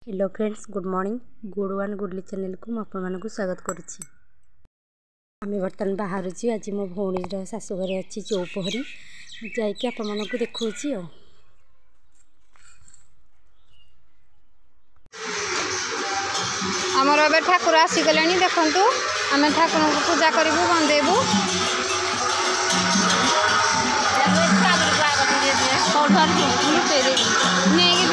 Hello friends, good morning. Good one goodly channel को आपको स्वागत करुच्ची। आम बर्तमान बाहर आज मो भौणीर शाशुघर अच्छी चौपहरी जाकि आपको देखी। आमर ए ठाकुर आसीगले देखु आम ठाकुर को पूजा करूँ बंदेबू नहीं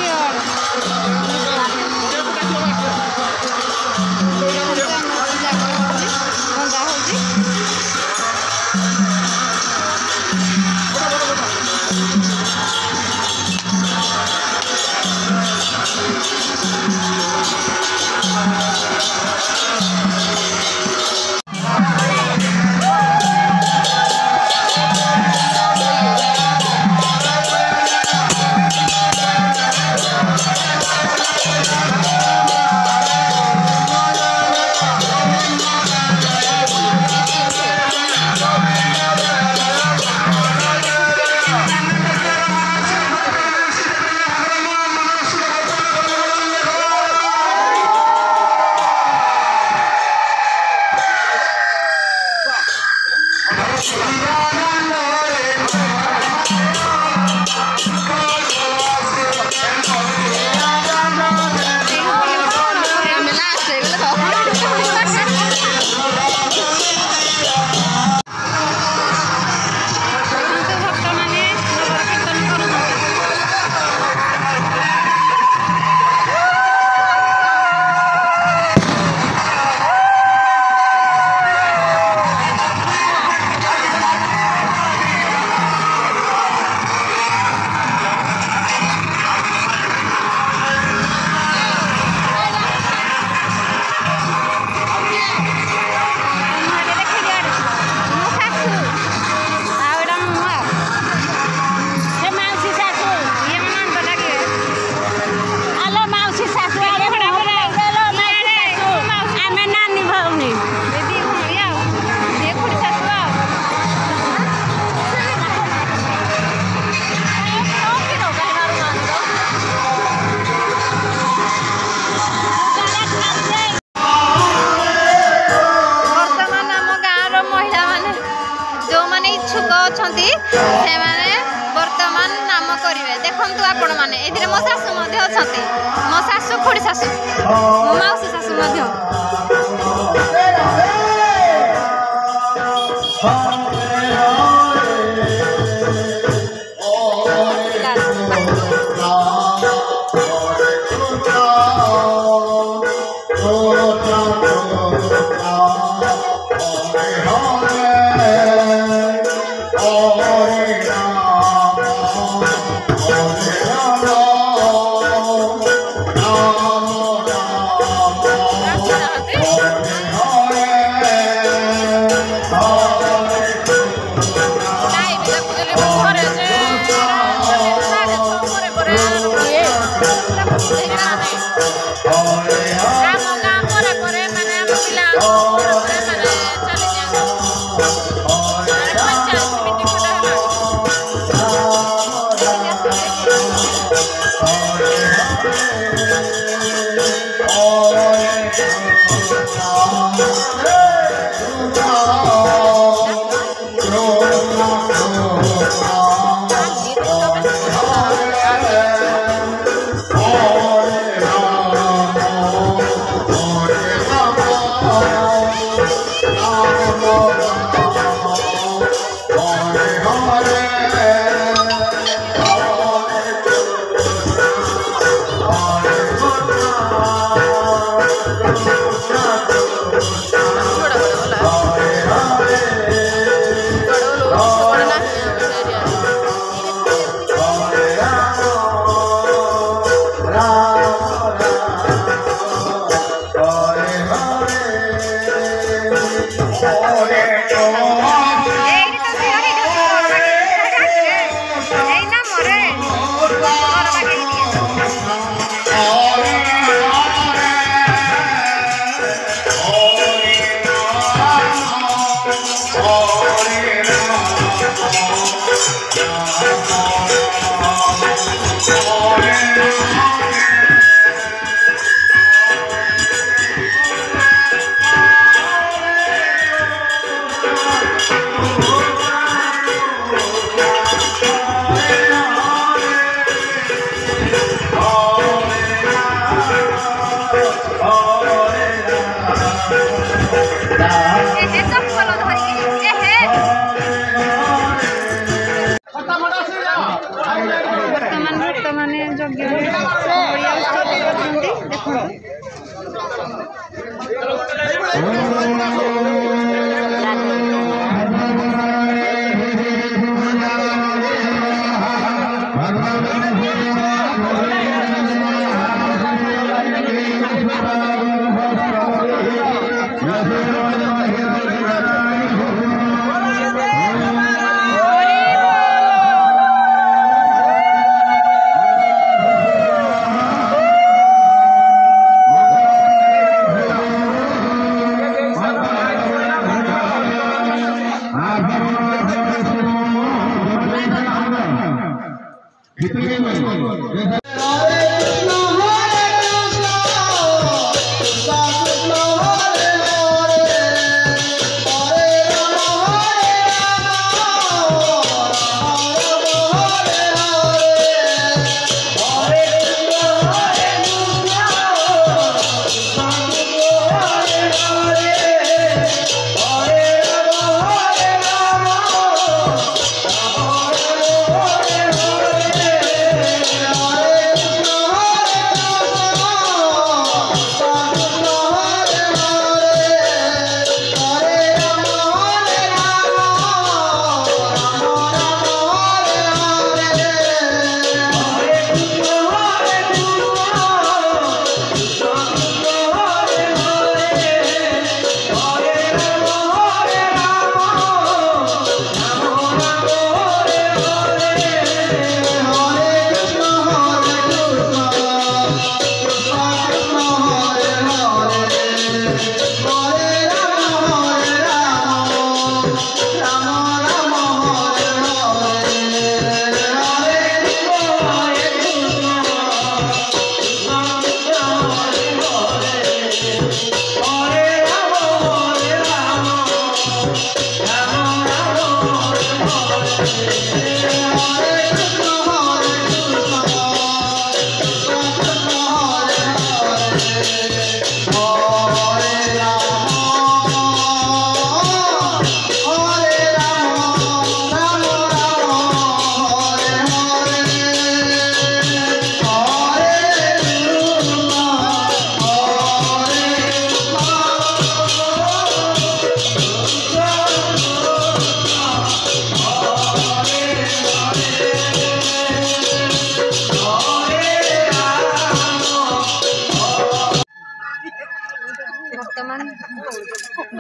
बर्तमान नाम करेंगे। देखु आपण मैंने मो शाशु मो शाशु खोड़ी शाशु मो मौसी शाशु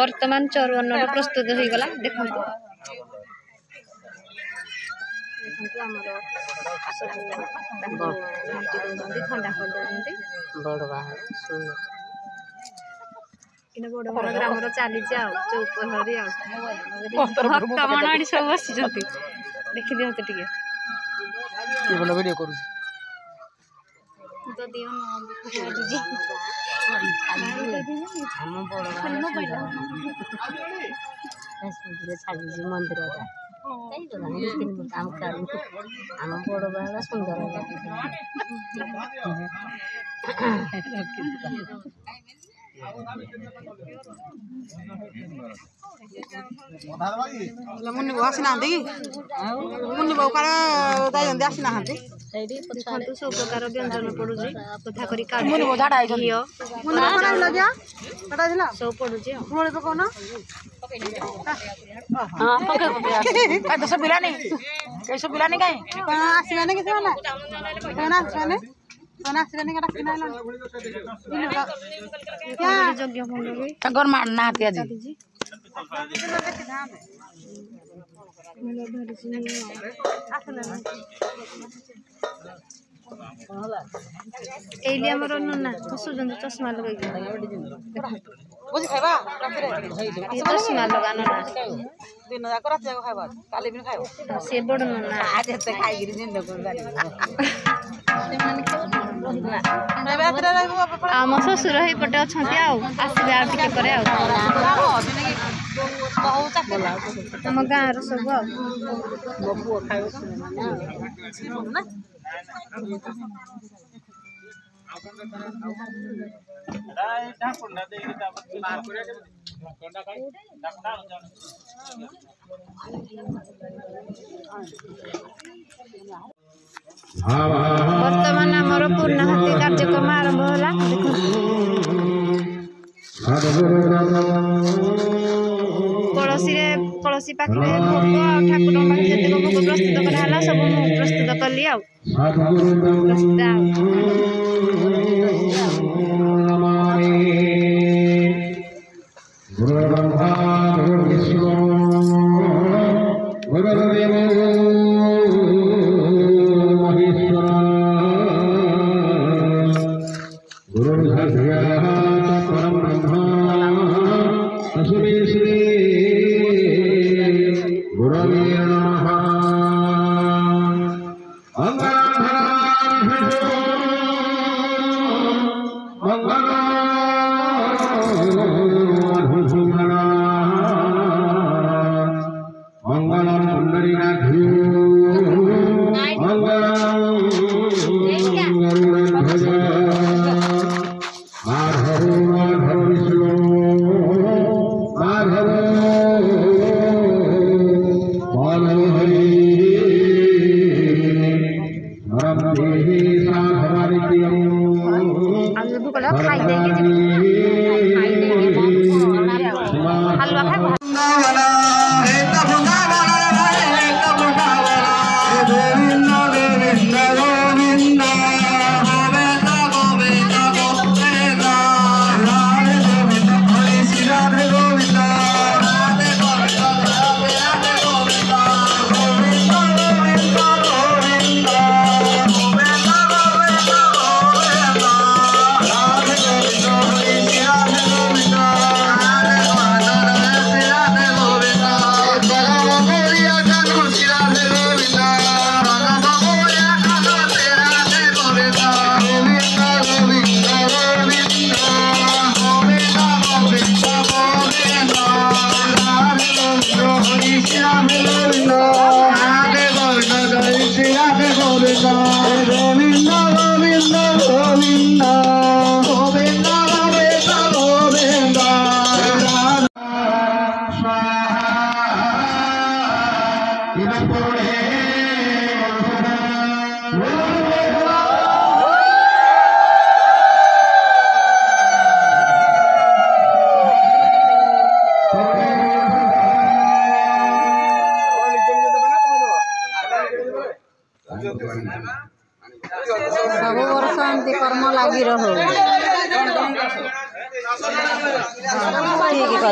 वर्तमान चौरवन प्रस्तुत हो गला देखो ठंडा बड़ बड़ ग्राम चली चौपहरी भक्तमणी सब बसी देखी दिहते टे वीडियो करू तो दियो मंदिर आम बड़ बाला सुंदर मुन्नी बहु आसी ना मुन्नी बहु कार आसी ना सब प्रकार व्यंजन पड़ू कथा करी मुन्नी बहु झाड़ा सब पड़ू पकौन तो सब बिलानी कई सब बिलानी कहीं आसबानी किसी आसबानी मारना आज एमर ना हसुन चश्मा लगे चश्मा लगा दिन जाक रात जाक खाइबा काली भी खाइबा से बड़ ना आज एते खाइ गिरी दिन को आम ससुर ही पटे अच्छा आसबे आगे पर आम गाँव सब वर्तमान आमर पूर्णाहुति कार्यक्रम आरंभ होला कलसी पाखे भोग ठाकुर पाखे जितक भोग प्रस्तुत कराला सब मुझे प्रस्तुत कली सब वर्ष एमती कर्म लगी रहो ठीक है